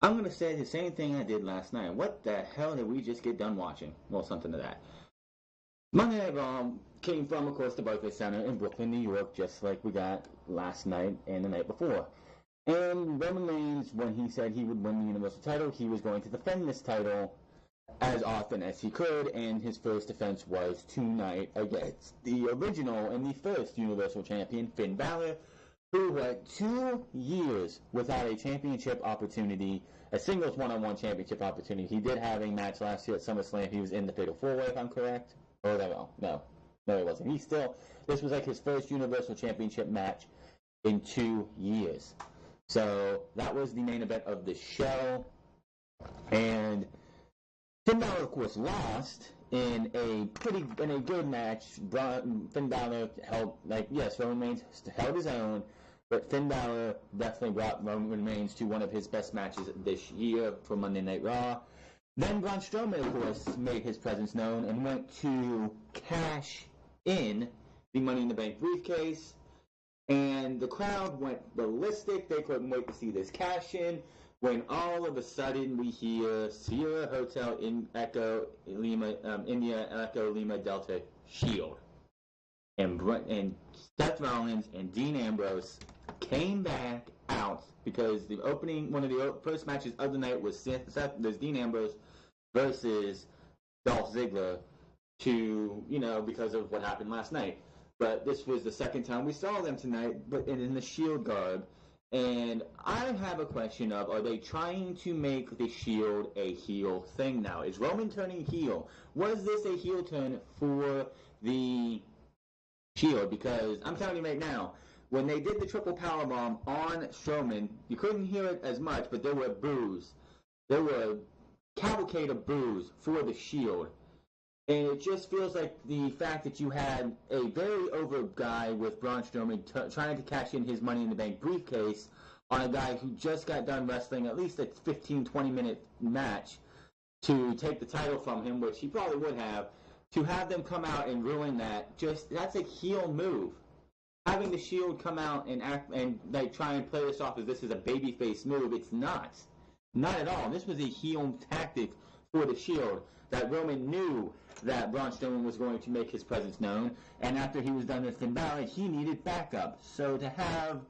I'm going to say the same thing I did last night. What the hell did we just get done watching? Well, something to that. Monday Night Raw came from, of course, the Barclays Center in Brooklyn, New York, just like we got last night and the night before. And Roman Reigns, when he said he would win the Universal title, he was going to defend this title as often as he could, and his first defense was tonight against the original and the first Universal Champion, Finn Balor, who had 2 years without a championship opportunity, a singles one-on-one championship opportunity. He did have a match last year at SummerSlam. He was in the Fatal 4-Way, if I'm correct. Oh, no, he wasn't. This was like his first Universal Championship match in 2 years. So that was the main event of the show. And Finn Balor, of course, lost in a good match. Finn Balor held, Roman Reigns held his own, but Finn Balor definitely brought Roman Reigns to one of his best matches this year for Monday Night Raw. Then Braun Strowman, of course, made his presence known and went to cash in the Money in the Bank briefcase. And the crowd went ballistic. They couldn't wait to see this cash in. When all of a sudden we hear Sierra Hotel in Echo Lima, India Echo Lima Delta Shield, and Seth Rollins and Dean Ambrose came back out because one of the first matches of the night was Dean Ambrose versus Dolph Ziggler because of what happened last night. But this was the second time we saw them tonight, but in the Shield garb. And I have a question of, are they trying to make the Shield a heel thing now? Is Roman turning heel? Was this a heel turn for the Shield? Because I'm telling you right now, when they did the triple powerbomb on Strowman, you couldn't hear it as much, but there were boos. There were cavalcade of boos for the Shield. And it just feels like the fact that you had a very over guy with Braun Strowman trying to cash in his Money in the Bank briefcase on a guy who just got done wrestling at least a 15, 20-minute match to take the title from him, which he probably would have, to have them come out and ruin that, that's a heel move. Having the Shield come out and act and try and play this off as this is a babyface move, it's not. Not at all. This was a heel tactic for the Shield that Roman knew that Braun Strowman was going to make his presence known, and after he was done with Finn Balor, he needed backup. So to have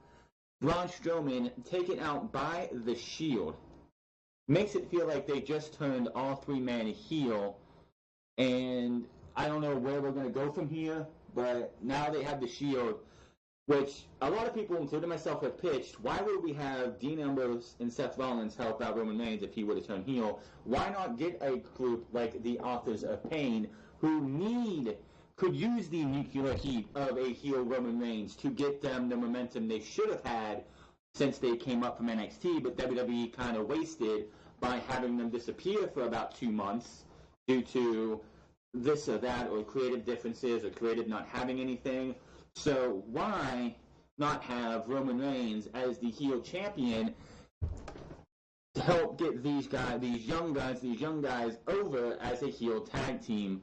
Braun Strowman taken out by the Shield makes it feel like they just turned all three men heel, and I don't know where we're going to go from here, but now they have the Shield, which a lot of people, including myself, have pitched. Why would we have Dean Ambrose and Seth Rollins help out Roman Reigns if he were to turn heel? Why not get a group like the Authors of Pain who could use the nuclear heat of a heel Roman Reigns to get them the momentum they should have had since they came up from NXT, but WWE kind of wasted by having them disappear for about 2 months due to this or that, or creative differences, or creative not having anything. So why not have Roman Reigns as the heel champion to help get these young guys over as a heel tag team?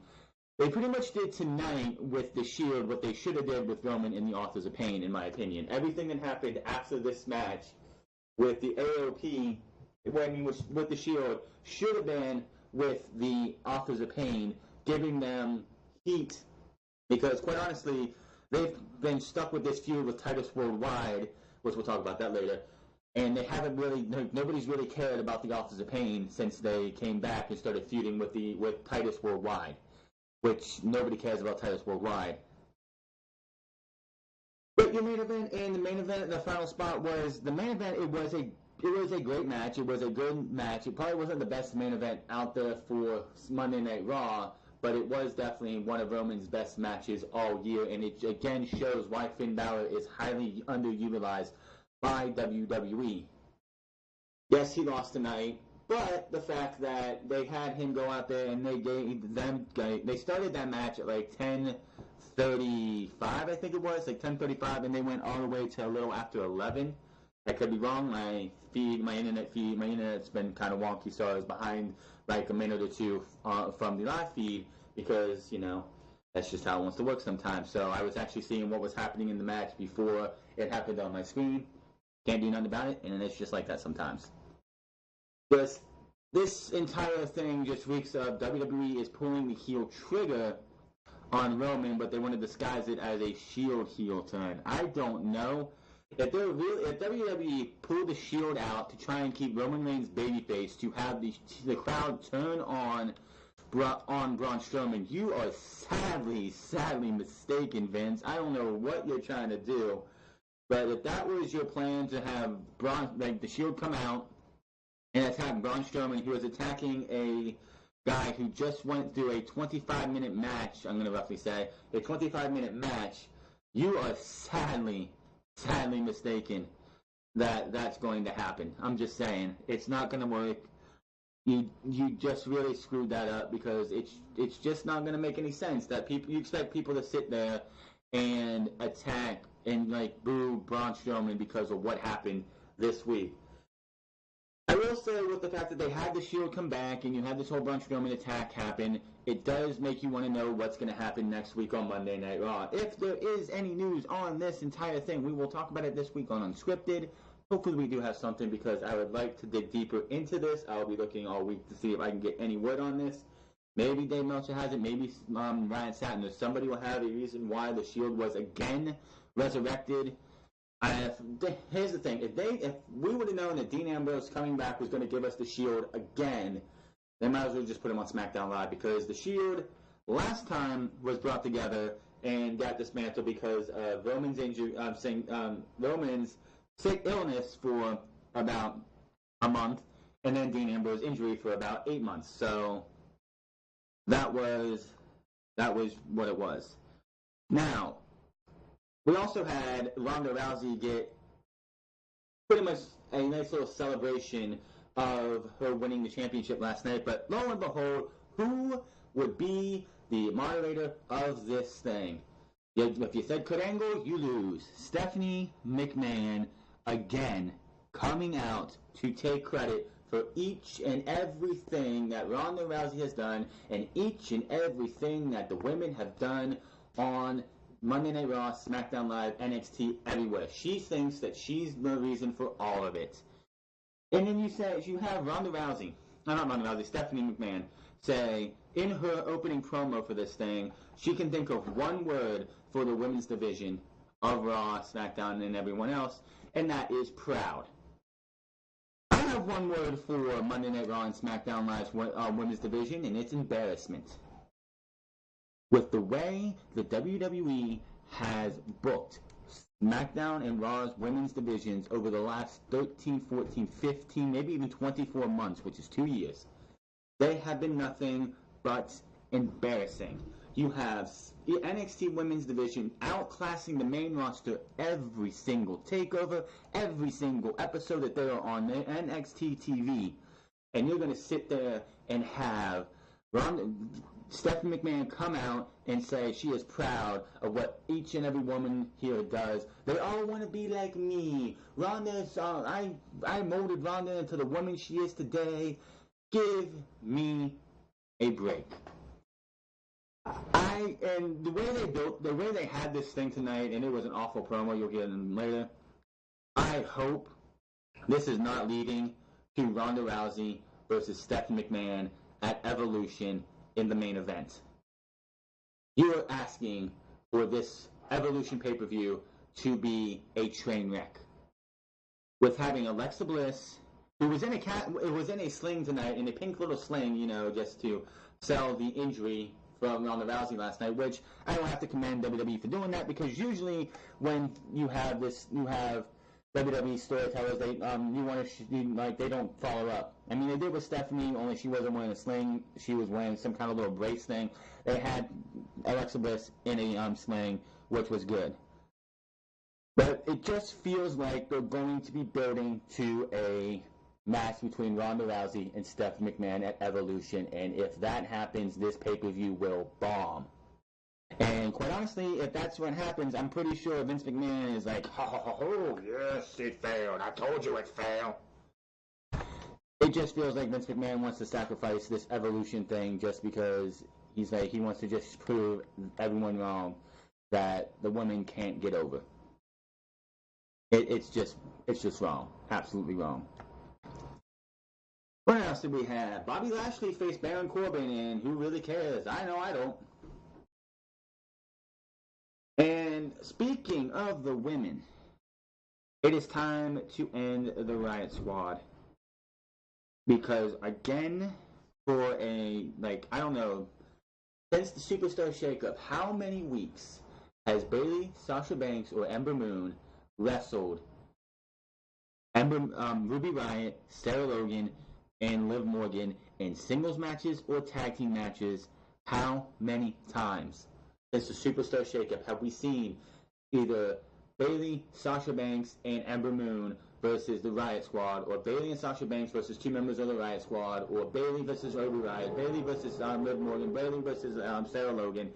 They pretty much did tonight with the Shield what they should have did with Roman and the Authors of Pain, in my opinion. Everything that happened after this match with the AOP, with the Shield, should have been with the Authors of Pain, giving them heat. Because, quite honestly, they've been stuck with this feud with Titus Worldwide, which we'll talk about that later, and nobody's really cared about the Authors of Pain since they came back and started feuding with Titus Worldwide, which nobody cares about Titus Worldwide. But your main event and the main event, the final spot was the main event. It was a great match. It was a good match. It probably wasn't the best main event out there for Monday Night Raw, but it was definitely one of Roman's best matches all year, and it again shows why Finn Balor is highly underutilized by WWE. Yes, he lost tonight, but the fact that they had him go out there and they started that match at like 10:35, I think it was, like 10:35, and they went all the way to a little after 11. I could be wrong. My internet's been kind of wonky, so I was behind like a minute or two from the live feed because, that's just how it wants to work sometimes. So I was actually seeing what was happening in the match before it happened on my screen. Can't do nothing about it, and it's just like that sometimes. this entire thing just reeks of WWE is pulling the heel trigger on Roman, but they want to disguise it as a Shield heel turn. I don't know if WWE pulled the Shield out to try and keep Roman Reigns babyface to have the crowd turn on Braun Strowman. You are sadly mistaken, Vince. I don't know what you're trying to do, but if that was your plan to have the Shield come out and attack Braun Strowman, who was attacking a guy who just went through a 25-minute match, I'm going to roughly say, a 25-minute match, you are sadly mistaken that that's going to happen. I'm just saying, it's not going to work. You just really screwed that up because it's just not going to make any sense that you expect people to sit there and attack and boo Braun Strowman because of what happened this week. I will say with the fact that they had the Shield come back and you had this whole Braun Strowman attack happen, it does make you want to know what's going to happen next week on Monday Night Raw. If there is any news on this entire thing, we will talk about it this week on Unscripted. Hopefully we do have something because I would like to dig deeper into this. I'll be looking all week to see if I can get any word on this. Maybe Dave Meltzer has it. Maybe Ryan Satin or somebody will have a reason why the Shield was again resurrected. Here's the thing: if we would have known that Dean Ambrose coming back was going to give us the Shield again, they might as well just put him on SmackDown Live because the Shield last time was brought together and got dismantled because of Roman's injury, Roman's sick illness for about a month, and then Dean Ambrose's injury for about 8 months. So that was what it was. Now, we also had Ronda Rousey get pretty much a nice little celebration of her winning the championship last night. But lo and behold, who would be the moderator of this thing? If you said Kurt Angle, you lose. Stephanie McMahon, again, coming out to take credit for each and everything that Ronda Rousey has done and each and everything that the women have done on Monday Night Raw, SmackDown Live, NXT, everywhere. She thinks that she's the reason for all of it. And then you have Stephanie McMahon say in her opening promo for this thing, she can think of one word for the women's division of Raw, SmackDown, and everyone else, and that is proud. I have one word for Monday Night Raw and SmackDown Live's women's division, and it's embarrassment. With the way the WWE has booked SmackDown and Raw's women's divisions over the last 13, 14, 15, maybe even 24 months, which is 2 years, they have been nothing but embarrassing. You have NXT women's division outclassing the main roster every single takeover, every single episode that they are on NXT TV. And you're going to sit there and have Stephanie McMahon come out and say she is proud of what each and every woman here does. They all want to be like me. I molded Ronda into the woman she is today. Give me a break. And the way they had this thing tonight, and it was an awful promo, you'll get in later. I hope this is not leading to Ronda Rousey versus Stephanie McMahon at Evolution in the main event. You are asking for this Evolution pay-per-view to be a train wreck. With having Alexa Bliss, who was in a sling tonight, in a pink little sling, just to sell the injury from Ronda Rousey last night, which I don't have to commend WWE for doing that, because usually when you have WWE storytellers, they don't follow up. I mean, they did with Stephanie, only she wasn't wearing a sling. She was wearing some kind of little brace thing. They had Alexa Bliss in a sling, which was good. But it just feels like they're going to be building to a match between Ronda Rousey and Stephanie McMahon at Evolution, and if that happens, this pay-per-view will bomb. And quite honestly, if that's what happens, I'm pretty sure Vince McMahon is like, oh, yes, it failed. I told you it failed. It just feels like Vince McMahon wants to sacrifice this Evolution thing just because he wants to just prove everyone wrong that the women can't get over. It's just wrong. Absolutely wrong. What else did we have? Bobby Lashley faced Baron Corbin, and who really cares? I know I don't. And speaking of the women, it is time to end the Riot Squad. Because, again, for I don't know, since the Superstar Shakeup, how many weeks has Bayley, Sasha Banks, or Ember Moon wrestled Ruby Riott, Sarah Logan, and Liv Morgan in singles matches or tag team matches? How many times since the Superstar Shakeup have we seen either Bayley, Sasha Banks, and Ember Moon versus the Riot Squad, or Bayley and Sasha Banks versus two members of the Riot Squad, or Bayley versus Ruby Riott, Bayley versus Liv Morgan, Bayley versus Sarah Logan,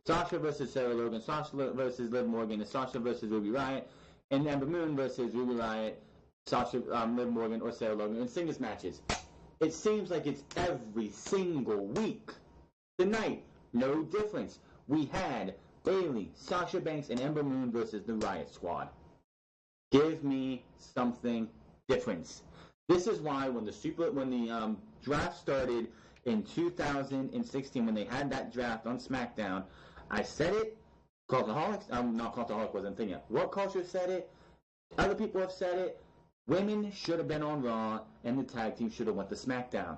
Sasha versus Sarah Logan, Sasha versus Liv Morgan, and Sasha versus Ruby Riott, and Ember Moon versus Ruby Riott, Sasha, Liv Morgan, or Sarah Logan in singles matches. It seems like it's every single week. Tonight, no difference. We had Bayley, Sasha Banks, and Ember Moon versus the Riot Squad. Give me something different. This is why when the draft started in 2016, when they had that draft on SmackDown, I said it. Cultaholics, not Cultaholic wasn't a thing yet. What Culture said it. Other people have said it. Women should have been on Raw, and the tag team should have went to SmackDown.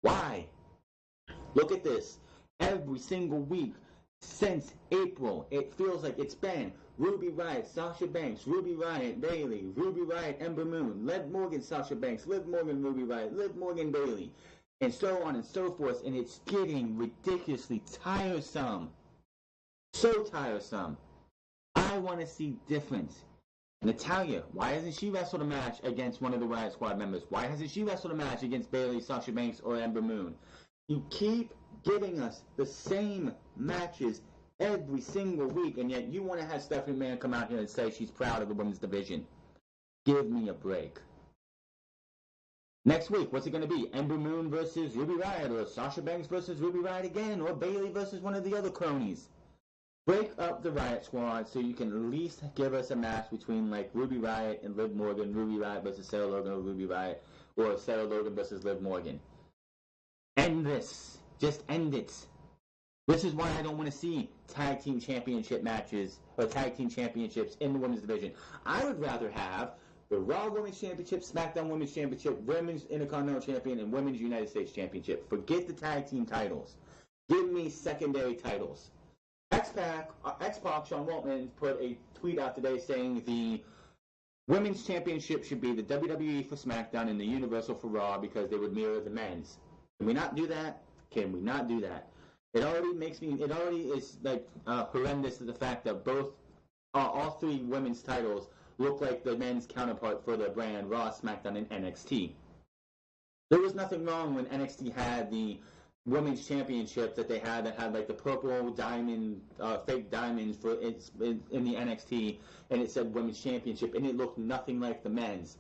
Why? Look at this. Every single week since April, it feels like it's been Ruby Riott, Sasha Banks, Ruby Riott, Bayley, Ruby Riott, Ember Moon, Liv Morgan, Sasha Banks, Liv Morgan, Ruby Riott, Liv Morgan, Bayley, and so on and so forth, and it's getting ridiculously tiresome. So tiresome. I want to see difference. Natalya, why hasn't she wrestled a match against one of the Riot Squad members? Why hasn't she wrestled a match against Bayley, Sasha Banks, or Ember Moon? You keep giving us the same matches every single week, and yet you want to have Stephanie McMahon come out here and say she's proud of the women's division. Give me a break. Next week, what's it going to be? Ember Moon versus Ruby Riott, or Sasha Banks versus Ruby Riott again, or Bayley versus one of the other cronies. Break up the Riot Squad so you can at least give us a match between like Ruby Riott and Liv Morgan, Ruby Riott versus Sarah Logan, or Ruby Riott, or Sarah Logan versus Liv Morgan. End this. Just end it. This is why I don't want to see tag team championship matches or tag team championships in the women's division. I would rather have the Raw Women's Championship, SmackDown Women's Championship, Women's Intercontinental Champion, and Women's United States Championship. Forget the tag team titles. Give me secondary titles. X-Pac, Sean Waltman, put a tweet out today saying the Women's Championship should be the WWE for SmackDown and the Universal for Raw because they would mirror the men's. Can we not do that? Can we not do that? It already is like horrendous to the fact that all three women's titles look like the men's counterpart for the brand Raw, SmackDown, and NXT. There was nothing wrong when NXT had the women's championship that had like the purple diamond, fake diamonds in the NXT, and it said women's championship, and it looked nothing like the men's.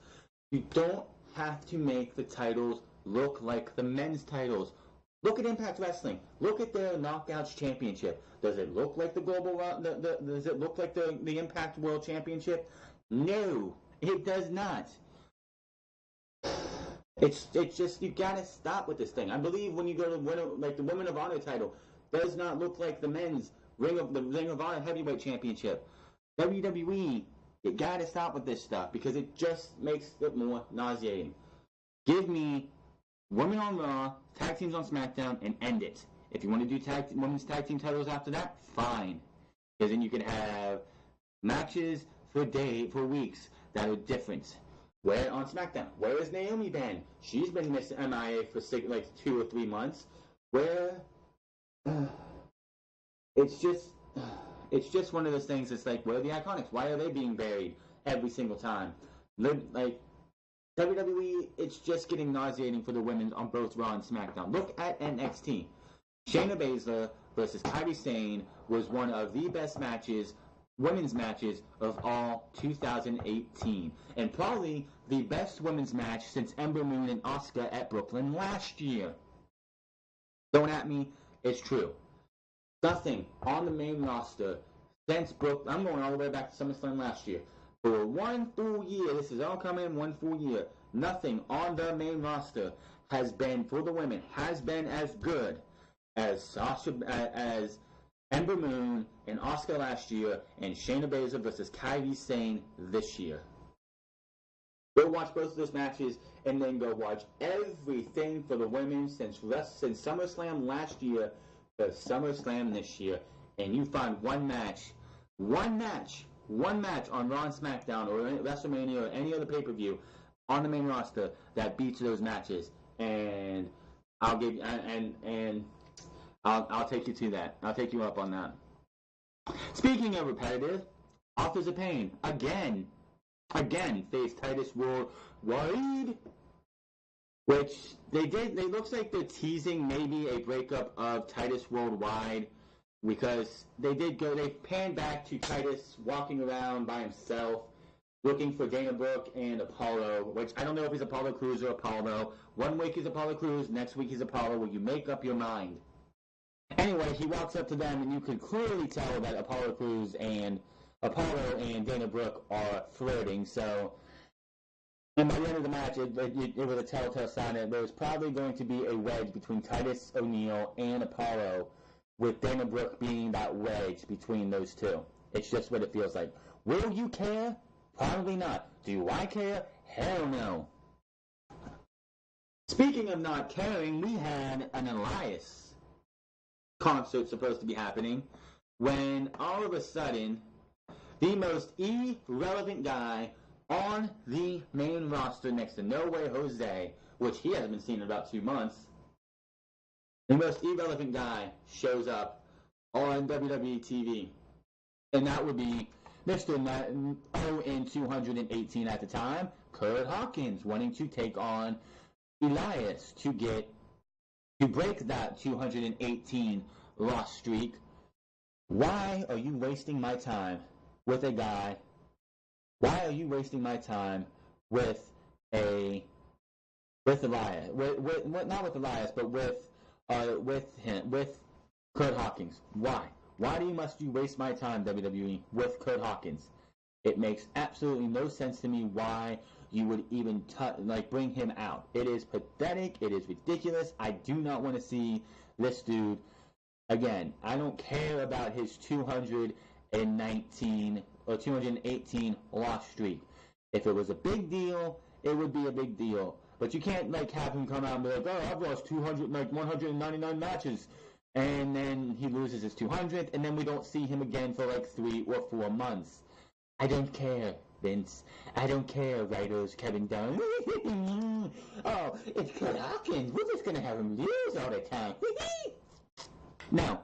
You don't have to make the titles look like the men's titles. Look at Impact Wrestling. Look at their Knockouts Championship. Does it look like the global? Does it look like the Impact World Championship? No, it does not. It's just you gotta stop with this thing. I believe when you go to the Women of Honor title does not look like the men's Ring of Honor Heavyweight Championship. WWE, you gotta stop with this stuff because it just makes it more nauseating. Give me Women on Raw, tag teams on SmackDown, and end it. If you want to do women's tag team titles after that, fine. Because then you can have matches for weeks that are different. Where on SmackDown? Where has Naomi been? She's been missing MIA for 2 or 3 months. Where? It's just one of those things. It's like, where are the Iconics? Why are they being buried every single time? WWE, it's just getting nauseating for the women on both Raw and SmackDown. Look at NXT. Shayna Baszler versus Kairi Sane was one of the best women's matches of all 2018. And probably the best women's match since Ember Moon and Asuka at Brooklyn last year. Don't at me, it's true. Nothing on the main roster since Brooklyn. I'm going all the way back to SummerSlam last year. For 1 full year, this is all coming in 1 full year. Nothing on the main roster has been, for the women, has been as good as as Ember Moon and Asuka last year and Shayna Baszler versus Kairi Sane this year. Go watch both of those matches and then go watch everything for the women since SummerSlam last year to SummerSlam this year, and you find one match on Raw and SmackDown or WrestleMania or any other pay-per-view on the main roster that beats those matches, and I'll give I'll take you to that. I'll take you up on that. Speaking of repetitive, Authors of Pain again faced Titus Worldwide, which they did. It looks like they're teasing maybe a breakup of Titus Worldwide, because they panned back to Titus walking around by himself looking for Dana Brooke and Apollo, which I don't know if he's Apollo Crews or Apollo. One week he's Apollo Crews, next week he's Apollo. Will you make up your mind? Anyway, he walks up to them, and you can clearly tell that Apollo and Dana Brooke are flirting. So, and by the end of the match, it was a telltale sign that there was probably going to be a wedge between Titus O'Neil and Apollo, with Dana Brooke being that wedge between those two. It's just what it feels like. Will you care? Probably not. Do I care? Hell no. Speaking of not caring, we had an Elias concert supposed to be happening when all of a sudden the most irrelevant guy on the main roster next to No Way Jose, which he hasn't been seen in about 2 months, the most irrelevant guy shows up on WWE TV. And that would be Mr. 0-218 at the time, Kurt Hawkins, wanting to take on Elias to break that 218 loss streak. Why are you wasting my time with a guy? Why are you wasting my time with Elias? Not with Elias, but with Kurt Hawkins. Why? Why must you waste my time, WWE, with Kurt Hawkins? It makes absolutely no sense to me why you would even bring him out. It is pathetic. It is ridiculous. I do not want to see this dude again. I don't care about his 219 or 218 loss streak. If it was a big deal, it would be a big deal. But you can't have him come out and be like, oh, I've lost 199 matches. And then he loses his 200th, and then we don't see him again for 3 or 4 months. I don't care, Vince. I don't care, writers, Kevin Dunn. Oh, it's Kurt Hawkins. We're just going to have him lose all the time. No,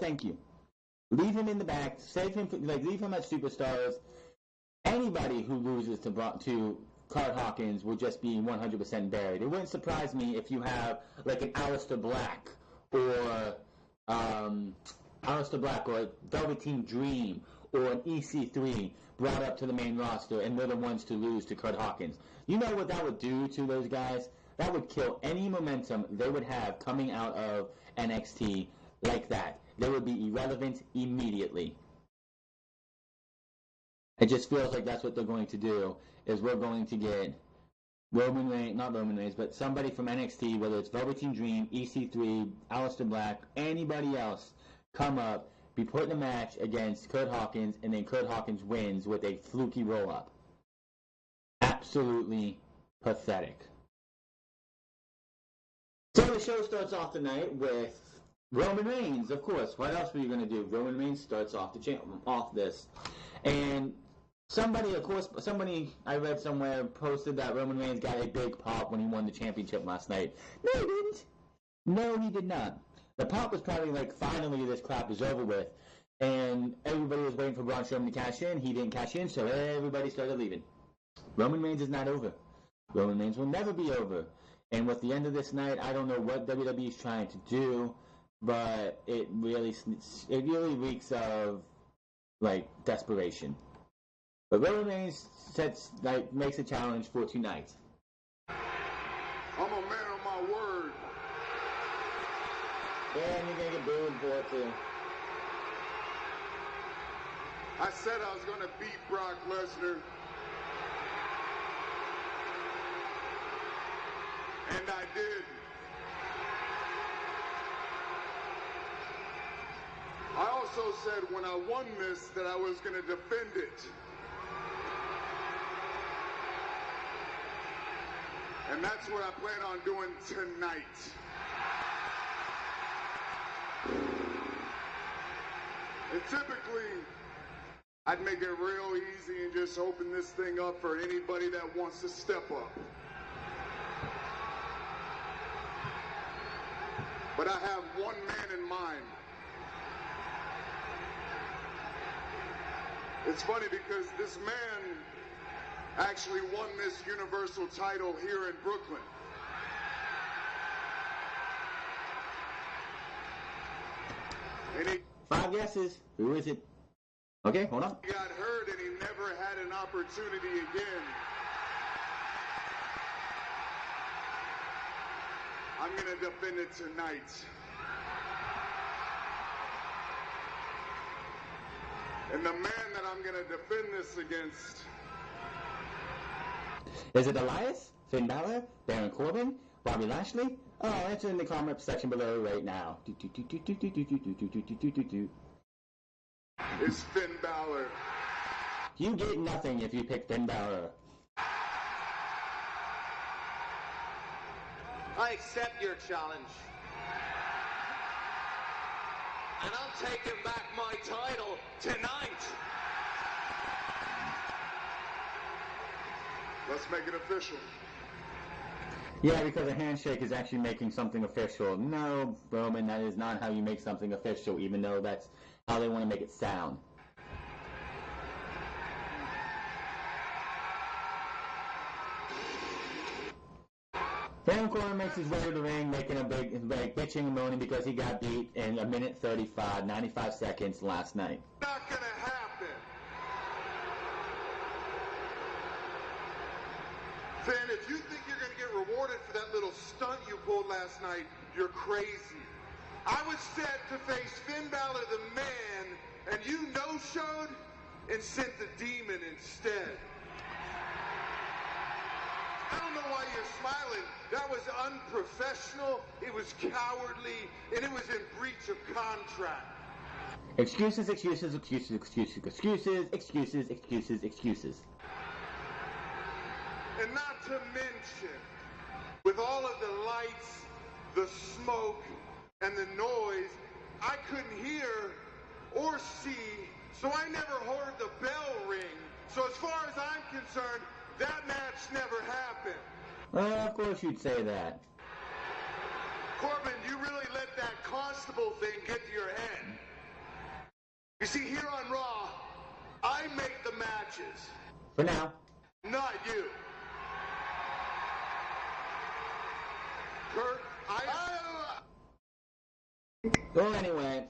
thank you. Leave him in the back. Save him. Leave him at Superstars. Anybody who loses to Kurt Hawkins will just be 100% buried. It wouldn't surprise me if you have an Aleister Black or Velveteen Dream or an EC3 brought up to the main roster, and they're the ones to lose to Kurt Hawkins. You know what that would do to those guys? That would kill any momentum they would have coming out of NXT like that. They would be irrelevant immediately. It just feels like that's what they're going to do, is we're going to get not Roman Reigns, but somebody from NXT, whether it's Velveteen Dream, EC3, Aleister Black, anybody else, come up, be put in a match against Kurt Hawkins, and then Kurt Hawkins wins with a fluky roll-up. Absolutely pathetic. So the show starts off tonight with Roman Reigns, of course. What else were you going to do? Roman Reigns starts off this. And somebody I read somewhere posted that Roman Reigns got a big pop when he won the championship last night. No, he didn't. No, he did not. The pop was probably finally this crap is over with. And everybody was waiting for Braun Strowman to cash in. He didn't cash in, so everybody started leaving. Roman Reigns is not over. Roman Reigns will never be over. And with the end of this night, I don't know what WWE is trying to do, but it really reeks of desperation. But Roman Reigns makes a challenge for tonight. I'm a man of my word. Yeah, and you're gonna get booed for it too. I said I was gonna beat Brock Lesnar. And I did. I also said when I won this that I was going to defend it. And that's what I plan on doing tonight. And typically, I'd make it real easy and just open this thing up for anybody that wants to step up. But I have one man in mind. It's funny because this man actually won this Universal title here in Brooklyn. And he 5 guesses. Who is it? Okay, hold on. got hurt and he never had an opportunity again. I'm going to defend it tonight. And the man that I'm going to defend this against. Is it Elias, Finn Balor, Baron Corbin, Bobby Lashley? Oh, answer in the comment section below right now. It's Finn Balor. You get nothing if you pick Finn Balor. I accept your challenge. And I'm taking back my title tonight. Let's make it official. Yeah, because a handshake is actually making something official. No, Roman, that is not how you make something official, even though that's how they want to make it sound. Baron Corbin makes his way to the ring, making a big bitching and moaning because he got beat in 1:35, 95 seconds last night. Not gonna happen. Finn, if you think you're gonna get rewarded for that little stunt you pulled last night, you're crazy. I was set to face Finn Balor the man, and you no-showed and sent the demon instead. I don't know why you're smiling. That was unprofessional, it was cowardly, and it was in breach of contract. Excuses, excuses, excuses, excuses, excuses, excuses, excuses, excuses. And not to mention, with all of the lights, the smoke, and the noise, I couldn't hear or see, so I never heard the bell ring. So as far as I'm concerned, that match never happened. Well, of course you'd say that. Corbin, you really let that constable thing get to your head. You see, here on Raw, I make the matches. For now. Not you. Kurt, Well, anyway,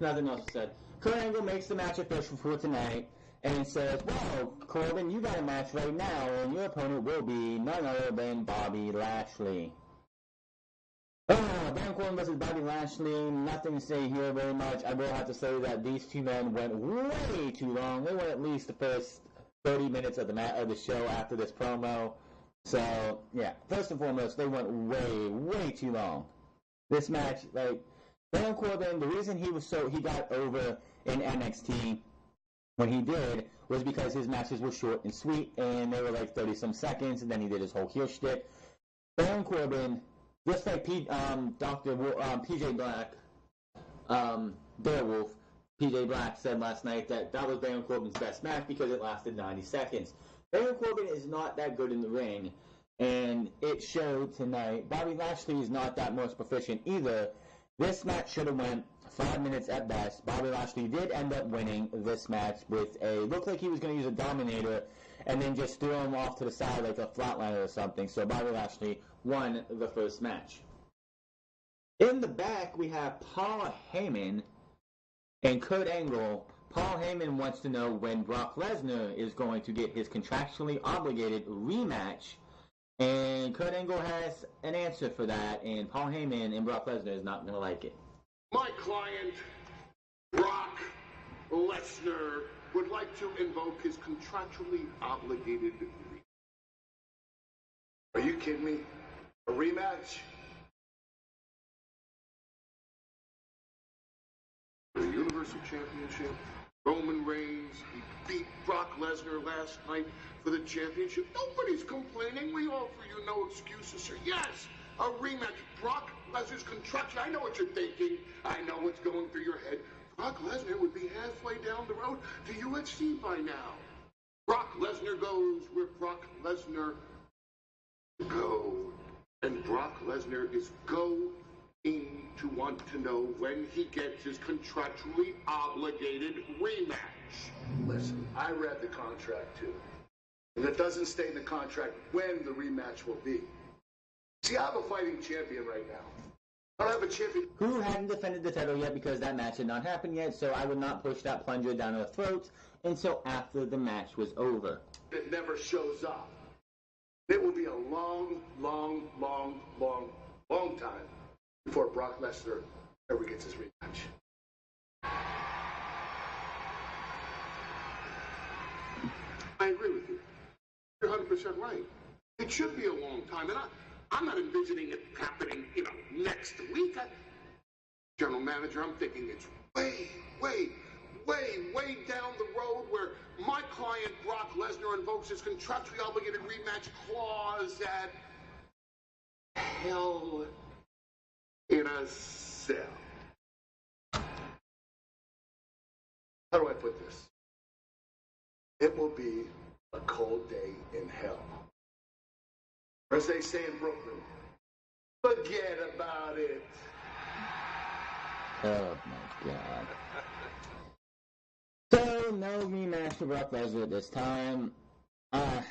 nothing else said. Kurt Angle makes the match official for tonight and says, well, Corbin, you got a match right now, and your opponent will be none other than Bobby Lashley. Baron Corbin versus Bobby Lashley, nothing to say here very much. I will have to say that these two men went way too long. They went at least the first 30 minutes of the show after this promo. So, yeah, first and foremost, they went way too long. This match, Baron Corbin, the reason he got over in NXT when he did was because his matches were short and sweet, and they were 30-some seconds, and then he did his whole heel shtick. Baron Corbin, just like PJ Black, Beowulf, PJ Black said last night that was Baron Corbin's best match because it lasted 90 seconds. Baron Corbin is not that good in the ring, and it showed tonight. Bobby Lashley is not that much proficient either. This match should have went 5 minutes at best. Bobby Lashley did end up winning this match with looked like he was going to use a Dominator and then just threw him off to the side like a flatliner or something. So Bobby Lashley won the first match. In the back, we have Paul Heyman and Kurt Angle. Paul Heyman wants to know when Brock Lesnar is going to get his contractually obligated rematch. And Kurt Angle has an answer for that, and Paul Heyman and Brock Lesnar is not going to like it. My client, Brock Lesnar, would like to invoke his contractually obligated. Are you kidding me? A rematch? The Universal Championship. Roman Reigns, he beat Brock Lesnar last night for the championship. Nobody's complaining. We offer you no excuses, sir. Yes, a rematch. Brock Lesnar's contraction. I know what you're thinking. I know what's going through your head. Brock Lesnar would be halfway down the road to UFC by now. Brock Lesnar goes where Brock Lesnar go. And Brock Lesnar is going to want to know when he gets his contractually obligated rematch. Listen, I read the contract too. And it doesn't state in the contract when the rematch will be. See, I have a fighting champion right now. I don't have a champion who hadn't defended the title yet because that match had not happened yet, so I would not push that plunger down her throat until after the match was over. that never shows up. It will be a long time before Brock Lesnar ever gets his rematch. I agree with you. You're 100% right. It should be a long time, and I'm not envisioning it happening, next week. General manager, I'm thinking it's way down the road where my client Brock Lesnar invokes his contractually obligated rematch clause at Hell in a Cell. How do I put this? It will be a cold day in hell. Or as they say in Brooklyn, forget about it. Oh my god. So, no rematch for Brock Lesnar at this time. I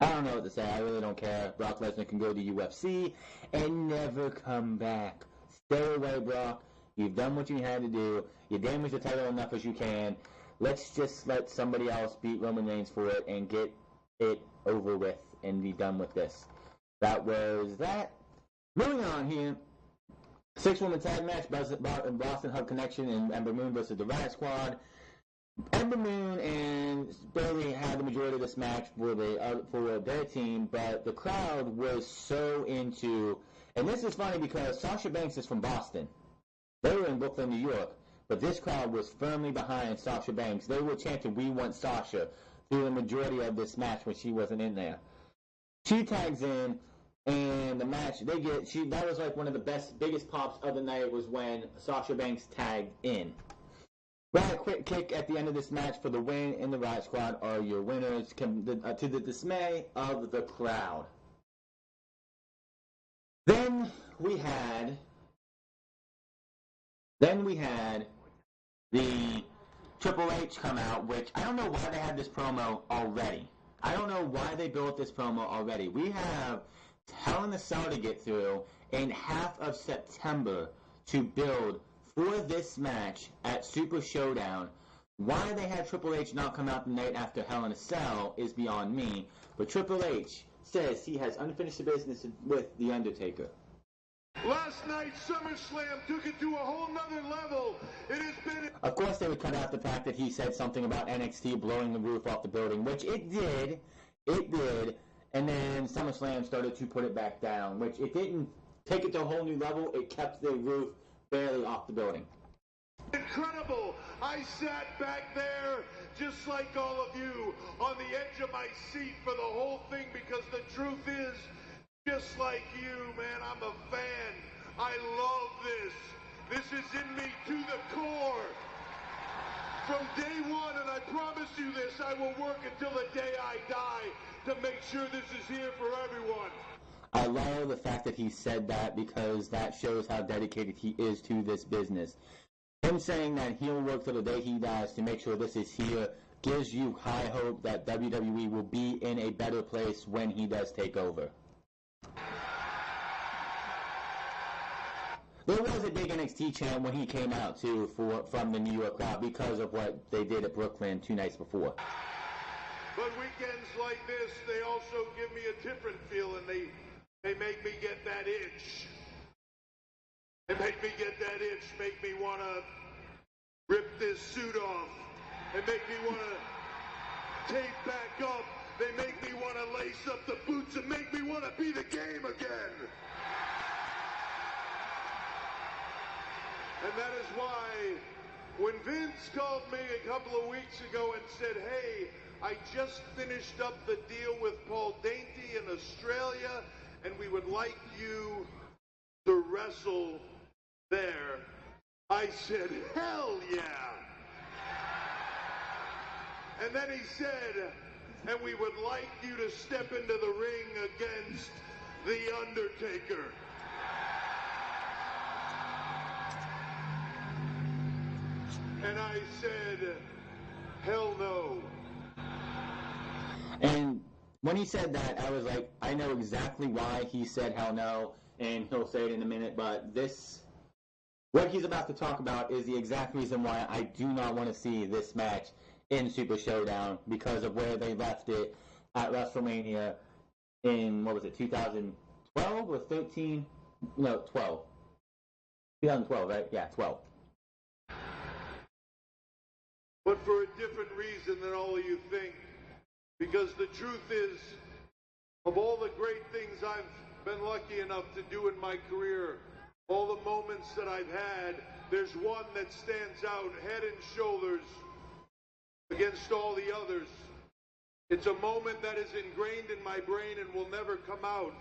don't know what to say. I really don't care. Brock Lesnar can go to UFC and never come back. Stay away, Brock. You've done what you had to do. You damaged the title enough as you can. Let's just let somebody else beat Roman Reigns for it and get it over with and be done with this. That was that. Moving on here. 6-woman tag match, Boston Hub Connection and Ember Moon versus the Riot Squad. Ember Moon and Bayley had the majority of this match for their team, but the crowd was so into, and this is funny because Sasha Banks is from Boston. They were in Brooklyn, New York, but this crowd was firmly behind Sasha Banks. They were chanting, "We want Sasha," through the majority of this match when she wasn't in there. She tags in, and the match, that was like one of the biggest pops of the night was when Sasha Banks tagged in. Riot Quick Kick at the end of this match for the win, and the Riot Squad are your winners, to the dismay of the crowd. Then we had the Triple H come out, which I don't know why they had this promo already. I don't know why they built this promo already. We have Hell in a Cell to get through in half of September to build for this match at Super Showdown. Why they had Triple H not come out the night after Hell in a Cell is beyond me, but Triple H says he has unfinished business with The Undertaker. Last night, Summerslam took it to a whole nother level. It has been... Of course, they would cut out the fact that he said something about NXT blowing the roof off the building, which it did, and then SummerSlam started to put it back down, which it didn't take it to a whole new level. It kept the roof barely off the building. Incredible. I sat back there just like all of you on the edge of my seat for the whole thing because the truth is, just like you, man, I'm a fan. I love this. This is in me to the core. From day one, and I promise you this, I will work until the day I die to make sure this is here for everyone. I love the fact that he said that because that shows how dedicated he is to this business. Him saying that he'll work till the day he dies to make sure this is here gives you high hope that WWE will be in a better place when he does take over. There was a big NXT chant when he came out too from the New York crowd because of what they did at Brooklyn 2 nights before. But weekends like this, they also give me a different feeling. They make me get that itch. They make me get that itch, make me want to rip this suit off. They make me want to tape back up. They make me want to lace up the boots and make me want to be be the game again. And that is why when Vince called me a couple of weeks ago and said, hey, I just finished up the deal with Paul Dainty in Australia, and we would like you to wrestle there, I said, hell yeah. And then he said, and we would like you to step into the ring against The Undertaker. And I said, hell no. And when he said that, I was like, I know exactly why he said hell no, and he'll say it in a minute, but what he's about to talk about is the exact reason why I do not want to see this match in Super Showdown, because of where they left it at WrestleMania in, 2012 or 13? No, 12. 2012, right? Yeah, 12. But for a different reason than all of you think. Because the truth is, of all the great things I've been lucky enough to do in my career, all the moments that I've had, there's one that stands out head and shoulders against all the others. It's a moment that is ingrained in my brain and will never come out.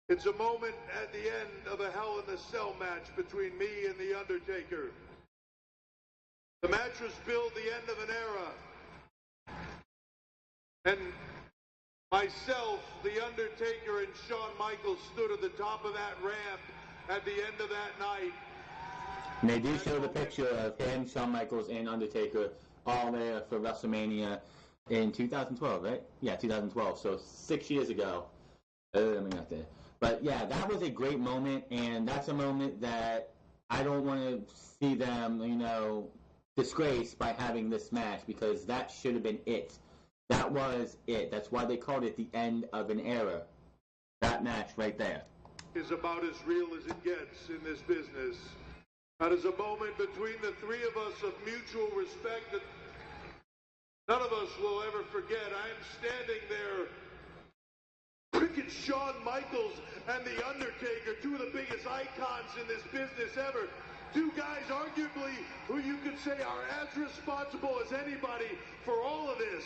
It's a moment at the end of a Hell in a Cell match between me and The Undertaker. The match was billed the end of an era. And myself, The Undertaker, and Shawn Michaels stood at the top of that ramp at the end of that night. And they do show the picture of him, Shawn Michaels, and Undertaker all there for WrestleMania in 2012, right? Yeah, 2012. So 6 years ago. Not there. But yeah, that was a great moment, and that's a moment that I don't want to see them, disgraced by having this match, because that should have been it. That was it. That's why they called it the end of an era. That match right there is about as real as it gets in this business. That is a moment between the three of us of mutual respect that none of us will ever forget. I am standing there, freaking Shawn Michaels and The Undertaker, two of the biggest icons in this business ever. Two guys, arguably, who you could say are as responsible as anybody for all of this.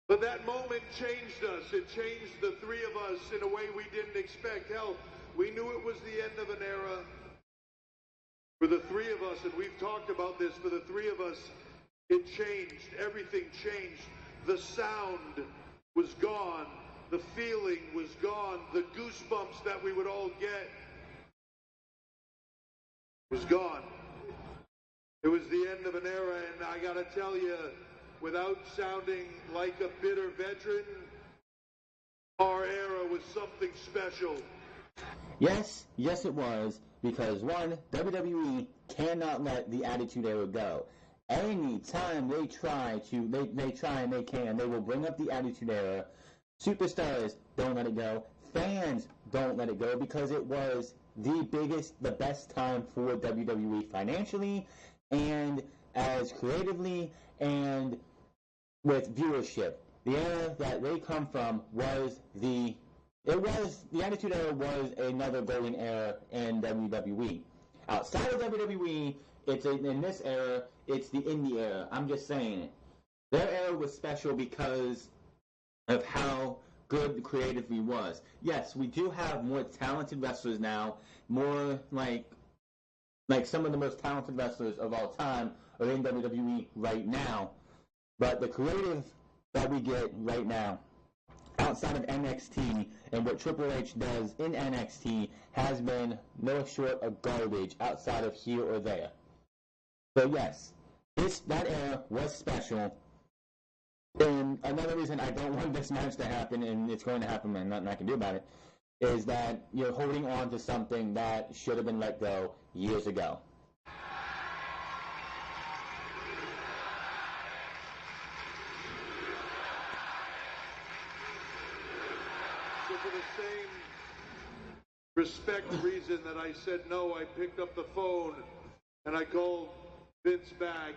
But that moment changed us. It changed the three of us in a way we didn't expect. Hell, we knew it was the end of an era. For the three of us, and we've talked about this, for the three of us, it changed. Everything changed. The sound was gone. The feeling was gone. The goosebumps that we would all get was gone. It was the end of an era, and I gotta tell you, without sounding like a bitter veteran, our era was something special. Yes, it was, because one, WWE cannot let the Attitude Era go. Anytime they try and they can, they will bring up the Attitude Era. Superstars don't let it go. Fans don't let it go, because it was the best time for WWE financially, and as creatively, and with viewership. The era that they come from was the Attitude Era was another golden era in WWE. Outside of WWE, in this era, it's the indie era. I'm just saying it. Their era was special because of how good creatively was. Yes, we do have more talented wrestlers now, more like some of the most talented wrestlers of all time are in WWE right now. But the creative that we get right now, outside of NXT, and what Triple H does in NXT, has been no short of garbage outside of here or there. So yes, that era was special. And another reason I don't want this match to happen, and it's going to happen and nothing I can do about it, is that you're holding on to something that should have been let go years ago. So for the same respect reason that I said no, I picked up the phone and I called Vince back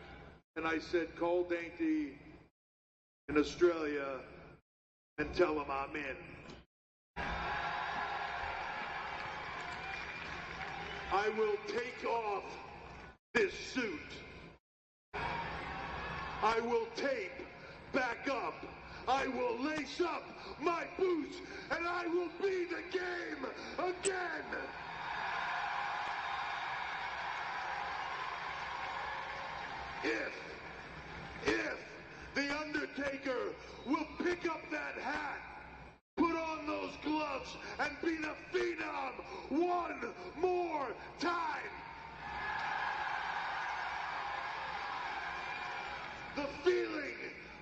and I said, call Dainty in Australia and tell them I'm in. I will take off this suit. I will tape back up. I will lace up my boots, and I will be the game again. If The Undertaker will pick up that hat, put on those gloves, and be the Phenom one more time. The feeling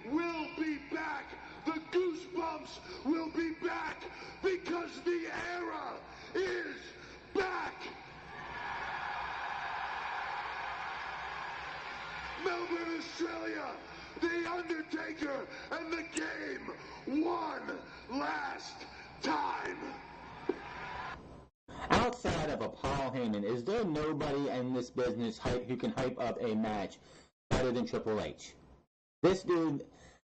will be back. The goosebumps will be back because the era is back. Melbourne, Australia, The Undertaker and the game one last time. Outside of a Paul Heyman, is there nobody in this business who can hype up a match better than Triple H? This dude,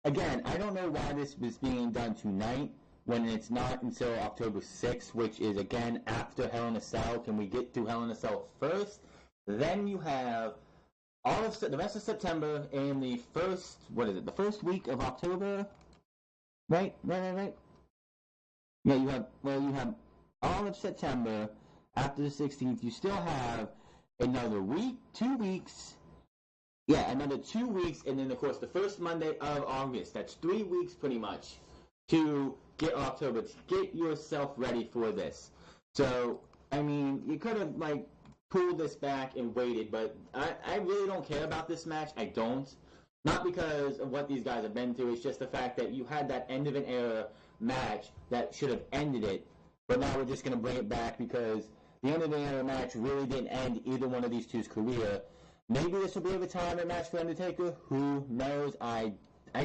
again, I don't know why this was being done tonight when it's not until October 6th, which is, again, after Hell in a Cell. Can we get through Hell in a Cell first? Then you have all of the rest of September and the first, the first week of October? Right? Yeah, you have all of September after the 16th. You still have another week, 2 weeks. Yeah, another 2 weeks, and then, of course, the first Monday of August. That's 3 weeks, pretty much, to get October. To get yourself ready for this. So, I mean, you could have, pulled this back and waited, but I really don't care about this match. I don't. Not because of what these guys have been through. It's just the fact that you had that end of an era match that should have ended it, but now we're just going to bring it back because the end of an era match really didn't end either one of these two's career. Maybe this will be a retirement match for Undertaker. Who knows? I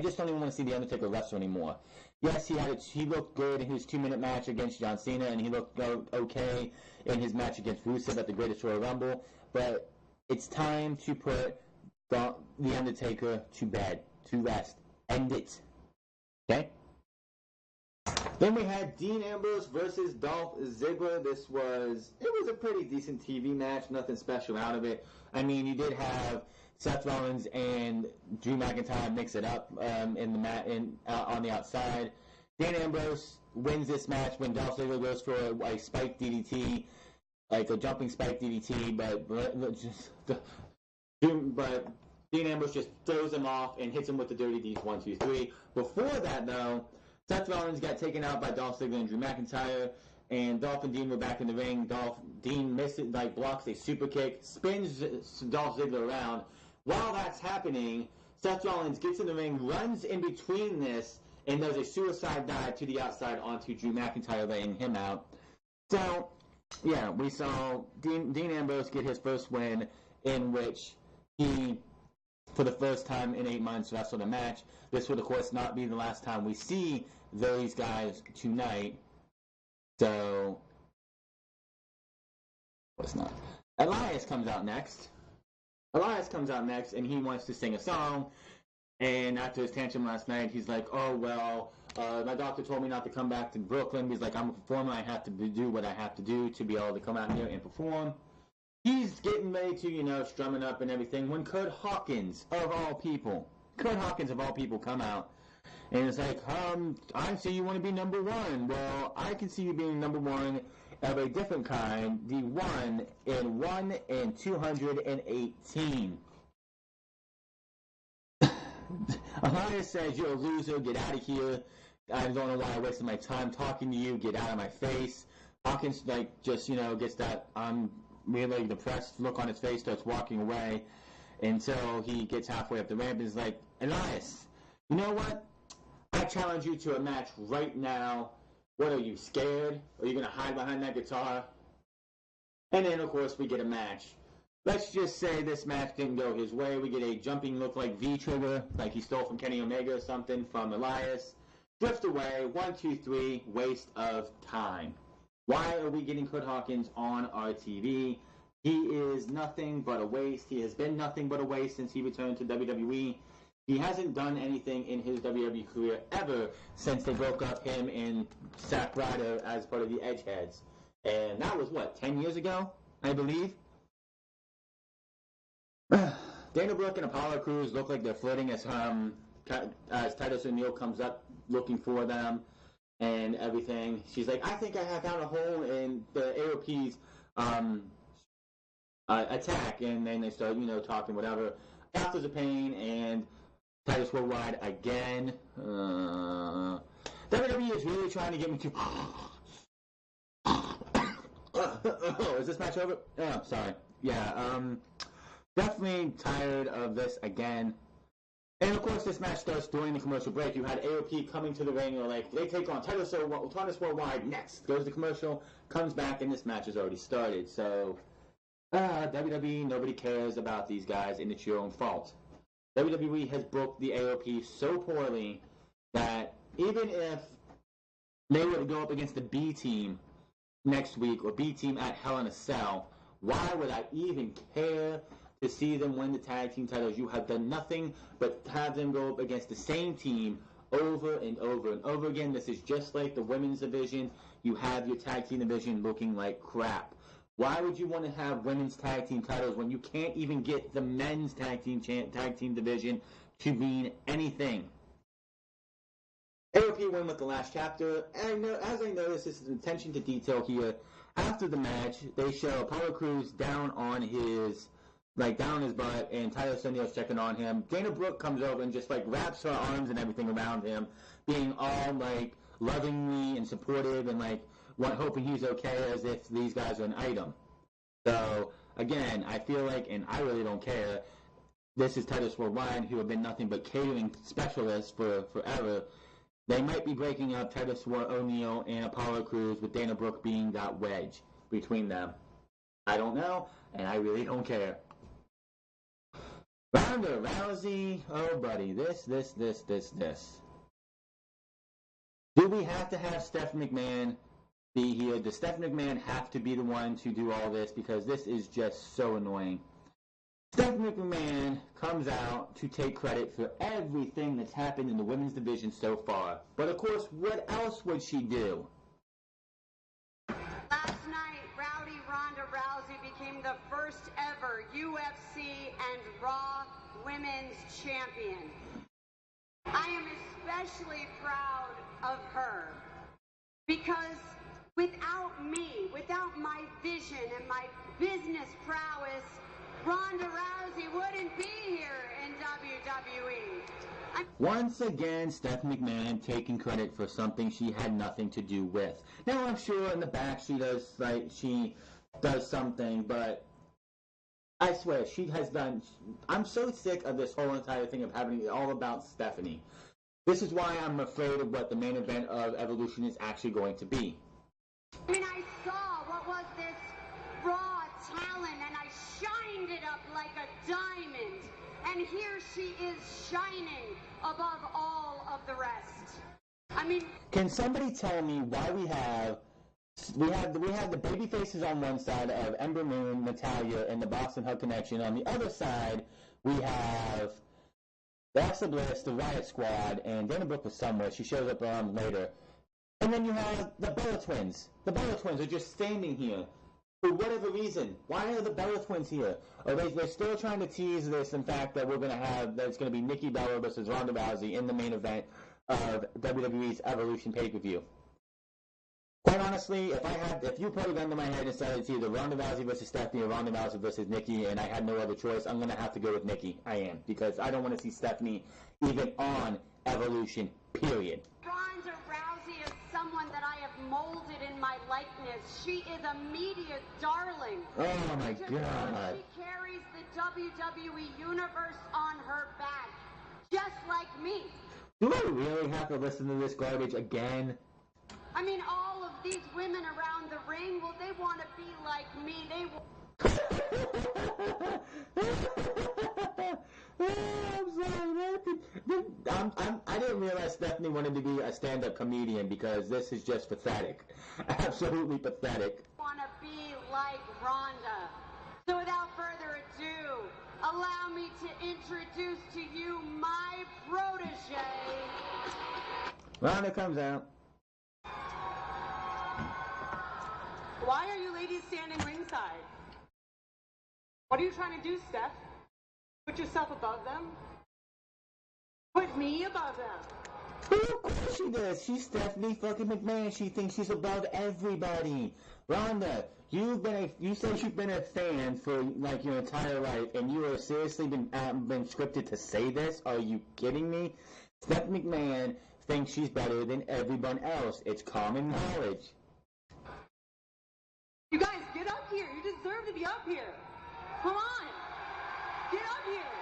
just don't even want to see the Undertaker wrestle anymore. Yes, he looked good in his 2-minute match against John Cena, and he looked okay in his match against Rusev at the Greatest Royal Rumble. But it's time to put the Undertaker to bed, to rest. End it. Okay? Then we had Dean Ambrose versus Dolph Ziggler. It was a pretty decent TV match. Nothing special out of it. I mean, you did have Seth Rollins and Drew McIntyre mix it up on the outside. Dean Ambrose wins this match when Dolph Ziggler goes for a spike DDT, like a jumping spike DDT, but Dean Ambrose just throws him off and hits him with the Dirty Deeds 1, 2, 3. Before that, though, Seth Rollins got taken out by Dolph Ziggler and Drew McIntyre, and Dolph and Dean were back in the ring. Dean blocks a super kick, spins Dolph Ziggler around. While that's happening, Seth Rollins gets in the ring, runs in between this, and does a suicide dive to the outside onto Drew McIntyre, laying him out. So, yeah, we saw Dean Ambrose get his first win, in which he, for the first time in 8 months, wrestled a match. This would, of course, not be the last time we see those guys tonight. So, what's not? Elias comes out next, and he wants to sing a song. And after his tantrum last night, he's like, oh, well, my doctor told me not to come back to Brooklyn. He's like, I'm a performer. I have to do what I have to do to be able to come out here and perform. He's getting ready to, strumming up and everything, when Kurt Hawkins, of all people, come out. And it's like, I see you want to be number one. Well, I can see you being number one of a different kind, the 1 in 218. Elias says, you're a loser, get out of here. I don't know why I wasted my time talking to you, get out of my face. Hawkins, gets that I'm really depressed look on his face, starts walking away until he gets halfway up the ramp and is like, Elias, you know what? I challenge you to a match right now. What are you, scared? Are you going to hide behind that guitar? And then, of course, we get a match. Let's just say this match didn't go his way. We get a jumping look like V-trigger, like he stole from Kenny Omega or something from Elias. Drift away, 1, 2, 3, waste of time. Why are we getting Kurt Hawkins on our TV? He is nothing but a waste. He has been nothing but a waste since he returned to WWE. He hasn't done anything in his WWE career ever since they broke up him and Zack Ryder as part of the Edgeheads. And that was, 10 years ago, I believe? Dana Brooke and Apollo Crews look like they're flirting as Titus O'Neil comes up looking for them and everything. She's like, I think I have found a hole in the AOP's attack. And then they start, talking, whatever. Authors of Pain and Titus Worldwide again. WWE is really trying to get me to... is this match over? Oh, sorry. Yeah, definitely tired of this again. And of course, this match starts during the commercial break. You had AOP coming to the ring, or like, they take on Titus Worldwide next. Goes to commercial, comes back, and this match has already started. So, WWE, nobody cares about these guys, and it's your own fault. WWE has booked the AOP so poorly that even if they were to go up against the B team next week, or B team at Hell in a Cell, why would I even care to see them win the tag team titles? You have done nothing but have them go up against the same team over and over and over again. This is just like the women's division. You have your tag team division looking like crap. Why would you want to have women's tag team titles when you can't even get the men's tag team division to mean anything? AOP win with the last chapter, and as I noticed, this is attention to detail here. After the match, they show Apollo Crews down on his butt, and Titus O'Neil's checking on him. Dana Brooke comes over and just wraps her arms and everything around him, being all lovingly and supportive and hoping he's okay, as if these guys are an item. So again, I feel and I really don't care. This is Titus Worldwide, who have been nothing but catering specialists for forever. They might be breaking up Titus O'Neil and Apollo Crews, with Dana Brooke being that wedge between them. I don't know, and I really don't care. Ronda Rousey, oh buddy, this. Do we have to have Stephanie McMahon be here? Does Stephanie McMahon have to be the one to do all this? Because this is just so annoying. Stephanie McMahon comes out to take credit for everything that's happened in the women's division so far. But of course, what else would she do? Last night, Rowdy Ronda Rousey became the first ever UFC and Raw Women's Champion. I am especially proud of her because without me, without my vision and my business prowess, Ronda Rousey wouldn't be here in WWE. Once again, Stephanie McMahon taking credit for something she had nothing to do with. Now, I'm sure in the back she does something, but I swear, she has done... I'm so sick of this whole entire thing of having it all about Stephanie. This is why I'm afraid of what the main event of Evolution is actually going to be. I mean, I saw what was this raw talent, and I shined it up like a diamond. And here she is shining above all of the rest. I mean... Can somebody tell me why we have the baby faces on one side of Ember Moon, Natalya, and the Boston Hug Connection. On the other side, we have Alexa Bliss, the Riot Squad, and Dana Brooke was somewhere. She shows up later. And then you have the Bella Twins. The Bella Twins are just standing here. For whatever reason. Why are the Bella Twins here? Or they're still trying to tease this, in fact, that it's going to be Nikki Bella versus Ronda Rousey in the main event of WWE's Evolution pay-per-view. Quite honestly, if you put a gun to my head and said it's either Ronda Rousey versus Stephanie or Ronda Rousey versus Nikki, and I had no other choice, I'm going to have to go with Nikki. I am. Because I don't want to see Stephanie even on Evolution, period. Ronda Rousey is someone that I have molded in my likeness. She is a media darling. Oh my God. She carries the WWE universe on her back, just like me. Do I really have to listen to this garbage again? I mean, all of these women around the ring, well, they want to be like me. I'm sorry. I didn't realize Stephanie wanted to be a stand-up comedian, because this is just pathetic. Absolutely pathetic. Want to be like Ronda. So without further ado, allow me to introduce to you my protege. Ronda comes out. Why are you ladies standing ringside? What are you trying to do, Steph? Put yourself above them? Put me above them. Of course she does. She's Stephanie fucking McMahon. She thinks she's above everybody. Ronda, you said you've been a fan for like your entire life, and you have seriously been scripted to say this? Are you kidding me? Stephanie McMahon thinks she's better than everyone else. It's common knowledge. You guys, get up here. You deserve to be up here. Come on. Get up here.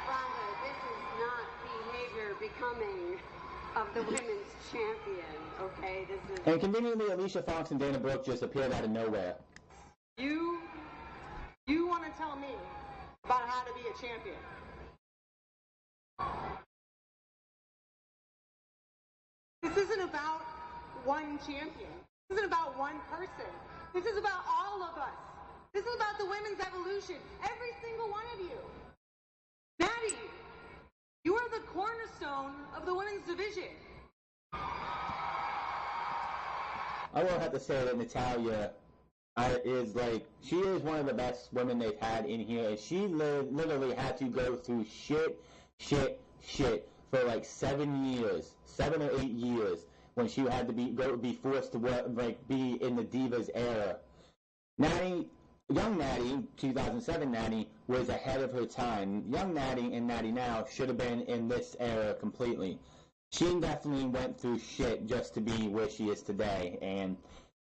Ronda, this is not behavior becoming of the women's champion, okay? This is... And conveniently, Alicia Fox and Dana Brooke just appeared out of nowhere. You want to tell me about how to be a champion? This isn't about one champion. This isn't about one person. This is about all of us. This is about the women's evolution. Every single one of you. Maddie, you are the cornerstone of the women's division. I will have to say that Natalya she is one of the best women they've had in here, and she literally had to go through shit for like 7 or 8 years, when she had to be forced to be in the Divas era. Young Natty, 2007 Natty, was ahead of her time. Young Natty and Natty now should have been in this era completely. She definitely went through shit just to be where she is today, and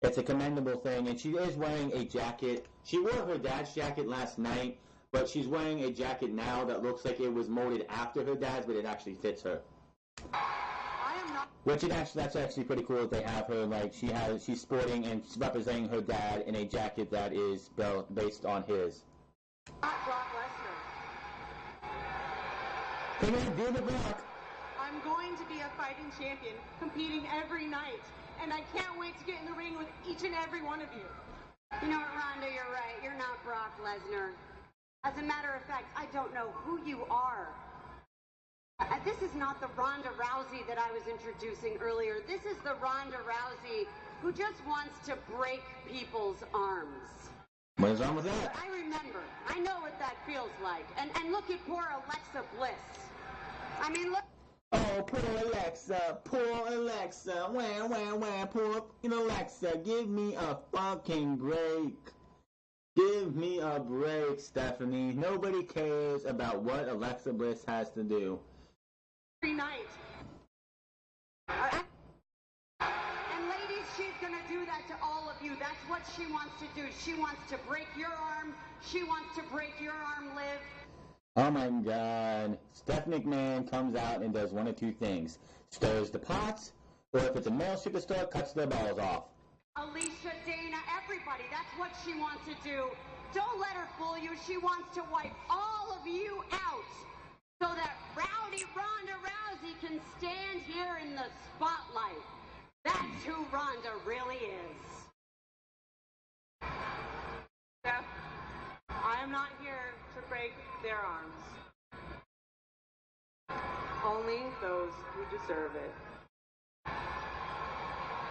it's a commendable thing. And she is wearing a jacket. She wore her dad's jacket last night, but she's wearing a jacket now that looks like it was molded after her dad's, but it actually fits her. That's actually pretty cool that they have her, she's sporting and representing her dad in a jacket that is based on his. Brock Lesnar. I'm going to be a fighting champion, competing every night, and I can't wait to get in the ring with each and every one of you. You know what, Ronda, you're right. You're not Brock Lesnar. As a matter of fact, I don't know who you are. This is not the Ronda Rousey that I was introducing earlier. This is the Ronda Rousey who just wants to break people's arms. What is wrong with that? I remember. I know what that feels like. And look at poor Alexa Bliss. I mean, look. Oh, poor Alexa. Poor Alexa. Give me a fucking break. Give me a break, Stephanie. Nobody cares about what Alexa Bliss has to do. Every night. And ladies, she's gonna do that to all of you. That's what she wants to do. She wants to break your arm. She wants to break your arm, Liv. Oh my God. Stephanie McMahon comes out and does one of two things. Stirs the pots, or if it's a male superstar, cuts their balls off. Alicia, Dana, everybody, that's what she wants to do. Don't let her fool you. She wants to wipe all of you out so that rowdy Ronda Rousey can stand here in the spotlight. That's who Ronda really is. Steph, I am not here to break their arms. Only those who deserve it.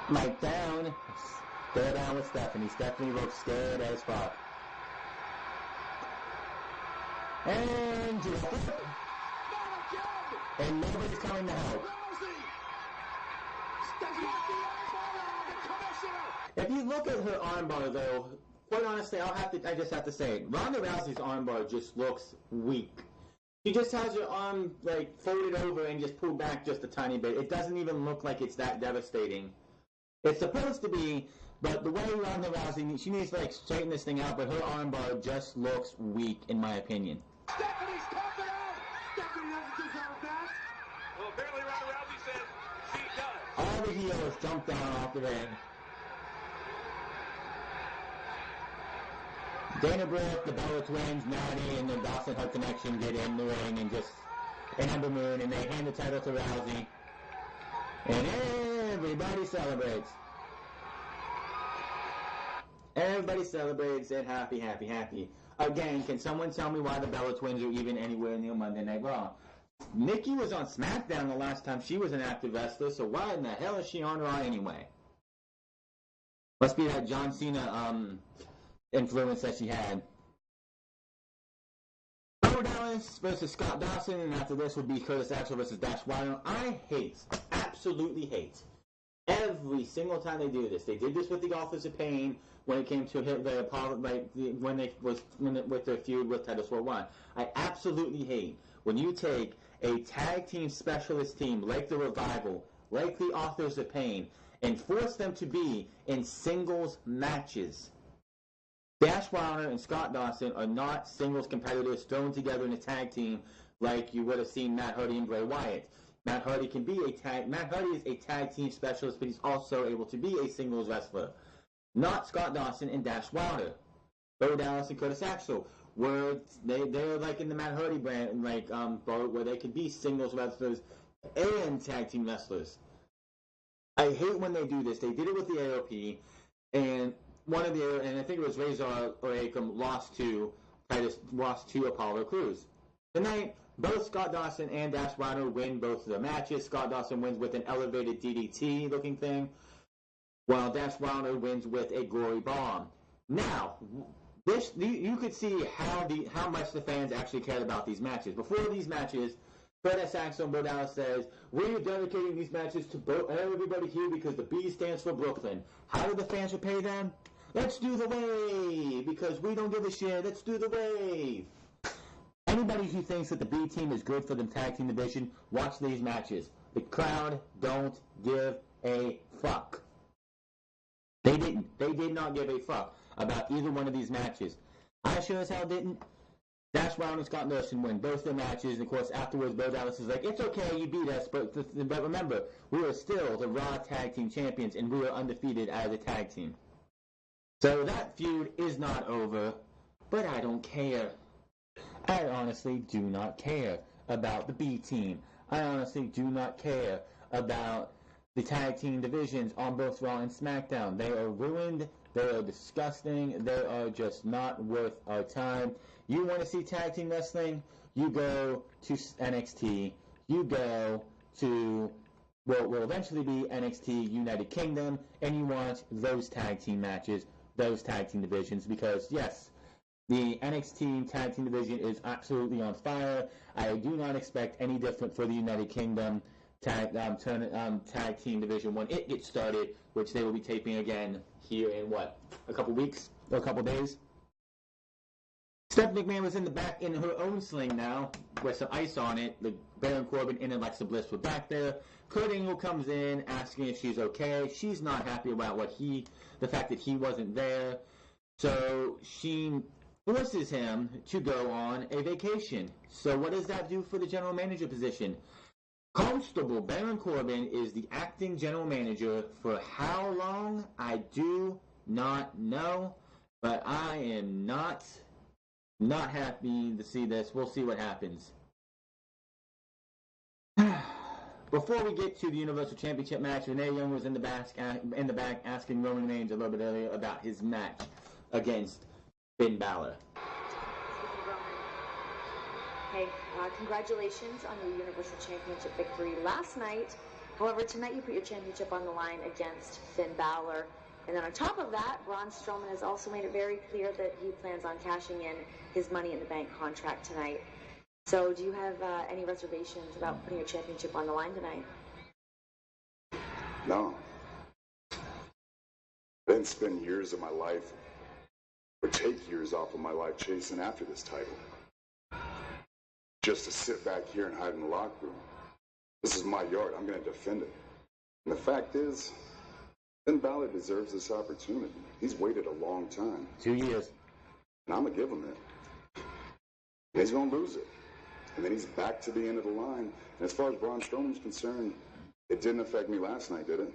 Mike down. Stare down with Stephanie. Stephanie looks scared as fuck. And and nobody's coming to help. If you look at her armbar, though, quite honestly, I just have to say it. Ronda Rousey's armbar just looks weak. She just has her arm folded over and just pulled back just a tiny bit. It doesn't even look like it's that devastating. It's supposed to be, but the way Ronda Rousey, she needs to straighten this thing out, but her armbar just looks weak, in my opinion. Stephanie's coming out! Stephanie doesn't deserve that! Well, apparently Ronda Rousey says she does. All the heels jump down off the ring. Dana Brooke, the Bella Twins, Natty, and the Dawson Hook Connection get in the ring and Ember Moon, and they hand the title to Rousey. And everybody celebrates. Everybody celebrates and happy. Again, can someone tell me why the Bella Twins are even anywhere near Monday Night Raw? Nikki was on SmackDown the last time she was an active wrestler, so why in the hell is she on Raw anyway? Must be that John Cena influence that she had. Bo Dallas versus Scott Dawson, and after this would be Curtis Axel versus Dash Wilder. I absolutely hate, every single time they do this. They did this with the Authors of Pain when it came to with their feud with Titus Worldwide. I absolutely hate when you take a tag team specialist team like the Revival, like the Authors of Pain, and force them to be in singles matches. Dash Wilder and Scott Dawson are not singles competitors thrown together in a tag team like you would have seen Matt Hardy and Bray Wyatt. Matt Hardy is a tag team specialist, but he's also able to be a singles wrestler. Not Scott Dawson and Dash Wilder. Bo Dallas and Curtis Axel they're like in the Matt Hardy brand, boat where they could be singles wrestlers and tag team wrestlers. I hate when they do this. They did it with the AOP, and I think it was Razor or Akam lost to Apollo Crews. Tonight, both Scott Dawson and Dash Wilder win both of the matches. Scott Dawson wins with an elevated DDT looking thing, while Dash Wilder wins with a glory bomb. Now, you could see how much the fans actually cared about these matches. Before these matches, Curtis Axel and Bo Dallas says, we are dedicating these matches to everybody here because the B stands for Brooklyn. How do the fans repay them? Let's do the wave, because we don't give a shit. Let's do the wave. Anybody who thinks that the B team is good for the tag team division, watch these matches. The crowd don't give a fuck. They didn't. They did not give a fuck about either one of these matches. I sure as hell didn't. Dash Wilder and Scott Dawson win both their matches, and of course afterwards Bo Dallas is like, it's okay, you beat us, but remember, we are still the Raw Tag Team Champions, and we are undefeated as a tag team. So that feud is not over, but I don't care. I honestly do not care about the B team. I honestly do not care about the tag team divisions on both Raw and SmackDown. They are ruined. They are disgusting. They are just not worth our time. You want to see tag team wrestling? You go to NXT. You go to what will eventually be NXT United Kingdom, and you watch those tag team matches, those tag team divisions, because yes, the NXT tag team division is absolutely on fire. I do not expect any different for the United Kingdom tag team division when it gets started, which they will be taping again here in a couple weeks or a couple days. Steph McMahon was in the back in her own sling now with some ice on it. The Baron Corbin and Alexa Bliss were back there. Kurt Angle comes in asking if she's okay. She's not happy about the fact that he wasn't there. So she forces him to go on a vacation. So what does that do for the general manager position? Constable Baron Corbin is the acting general manager for how long? I do not know, but I am not happy to see this. We'll see what happens. Before we get to the Universal Championship match, Renee Young was in the back asking Roman Reigns a little bit earlier about his match against Finn Balor. Hey, congratulations on your Universal Championship victory last night. However, tonight you put your championship on the line against Finn Balor. And then on top of that, Braun Strowman has also made it very clear that he plans on cashing in his Money in the Bank contract tonight. So do you have any reservations about putting your championship on the line tonight? No. I didn't spend years of my life, or take years off of my life chasing after this title. Just to sit back here and hide in the locker room. This is my yard. I'm going to defend it. And the fact is, Finn Balor deserves this opportunity. He's waited a long time. 2 years. And I'm going to give him it. And he's going to lose it. And then he's back to the end of the line. And as far as Braun Strowman's concerned, it didn't affect me last night, did it?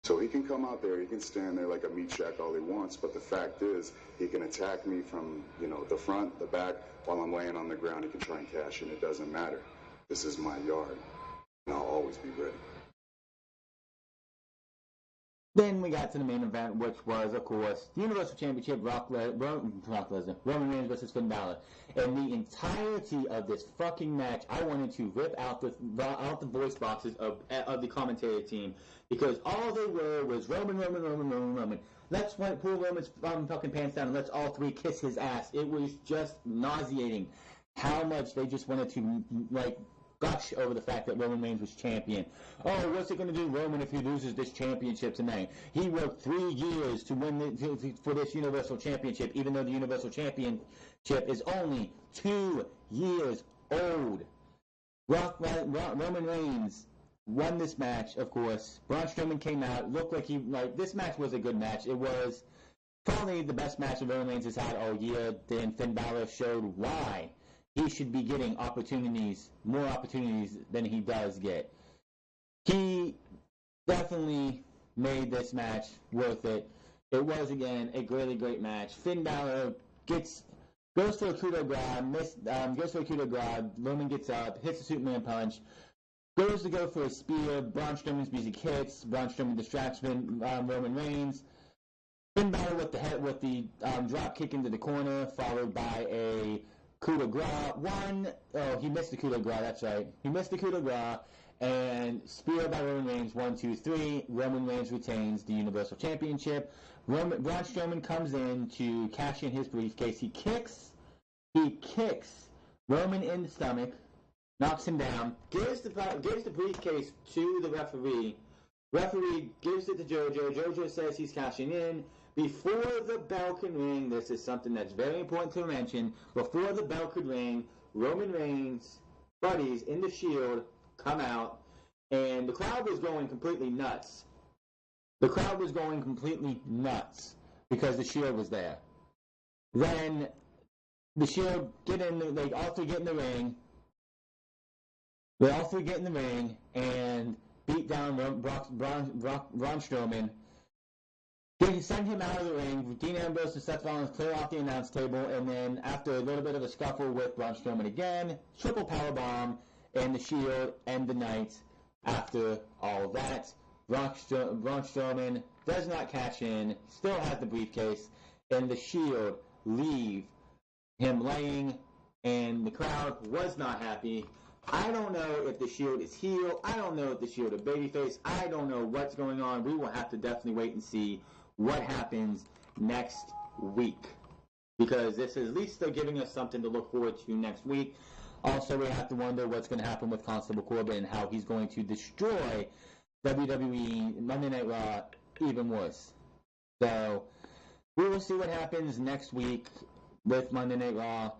So he can come out there, he can stand there like a meat shack all he wants, but the fact is, he can attack me from, the front, the back, while I'm laying on the ground. He can try and cash in. It doesn't matter. This is my yard, and I'll always be ready. Then we got to the main event, which was, of course, the Universal Championship, Roman Reigns versus Finn Balor. And the entirety of this fucking match, I wanted to rip out the voice boxes of the commentary team, because all they were was Roman. Let's pull Roman's fucking pants down and let's all three kiss his ass. It was just nauseating how much they just wanted to, like, gush over the fact that Roman Reigns was champion. Oh, what's it going to do, Roman, if he loses this championship tonight? He worked 3 years to win for this Universal Championship, even though the Universal Championship is only 2 years old. Roman Reigns won this match, of course. Braun Strowman came out, looked like this match was a good match. It was probably the best match that Roman Reigns has had all year. Then Finn Balor showed why he should be getting more opportunities than he does get. He definitely made this match worth it. It was, again, a really great match. Finn Balor goes for a coup de grace, Roman gets up, hits a Superman punch, goes to go for a spear, Braun Strowman's music hits, Braun Strowman distracts Roman Reigns. Finn Balor with the drop kick into the corner, followed by a coup de grace. He missed the coup de grace, that's right. He missed the coup de grace, and spear by Roman Reigns, 1, 2, 3. Roman Reigns retains the Universal Championship. Braun Strowman comes in to cash in his briefcase. He kicks Roman in the stomach, knocks him down, gives the briefcase to the referee. Referee gives it to JoJo. JoJo says he's cashing in. Before the bell can ring, this is something that's very important to mention. Before the bell could ring, Roman Reigns' buddies in the Shield come out, and the crowd was going completely nuts. Because the Shield was there. Then the Shield all three get in the ring. They all three get in the ring and beat down Braun Strowman. They send him out of the ring. Dean Ambrose and Seth Rollins clear off the announce table, and then after a little bit of a scuffle with Braun Strowman again, triple powerbomb, and the Shield end the night. After all of that, Braun Strowman does not cash in, still has the briefcase, and the Shield leave him laying, and the crowd was not happy. I don't know if the Shield is heel. I don't know if the Shield is babyface. I don't know what's going on. We will have to definitely wait and see what happens next week, because this is at least they're giving us something to look forward to next week. Also, we have to wonder what's going to happen with Constable Corbin and how he's going to destroy WWE Monday Night Raw even worse. So we will see what happens next week with Monday Night Raw.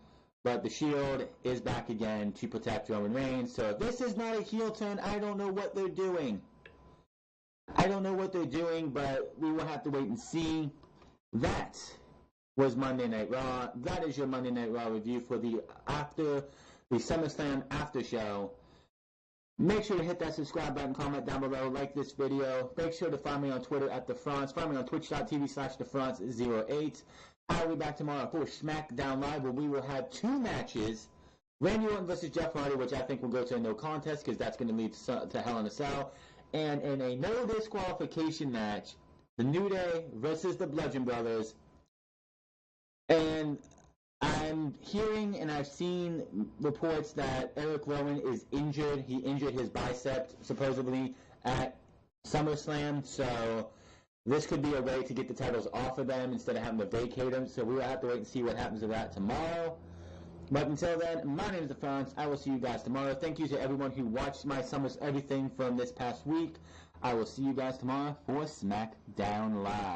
But the Shield is back again to protect Roman Reigns. So if this is not a heel turn, I don't know what they're doing. But we will have to wait and see. That was Monday Night Raw. That is your Monday Night Raw review for the SummerSlam after show. Make sure to hit that subscribe button, comment down below, like this video. Make sure to find me on Twitter at TheFrance. Find me on twitch.tv/TheFrance08. I'll be back tomorrow for SmackDown Live, where we will have 2 matches. Randy Orton versus Jeff Hardy, which I think will go to a no contest, because that's going to lead to Hell in a Cell. And in a no disqualification match, the New Day versus the Bludgeon Brothers. And I'm hearing and I've seen reports that Eric Rowan is injured. He injured his bicep, supposedly, at SummerSlam. So this could be a way to get the titles off of them instead of having to vacate them. So we will have to wait and see what happens to that tomorrow. But until then, my name is TheFrance. I will see you guys tomorrow. Thank you to everyone who watched my Summers Everything from this past week. I will see you guys tomorrow for SmackDown Live.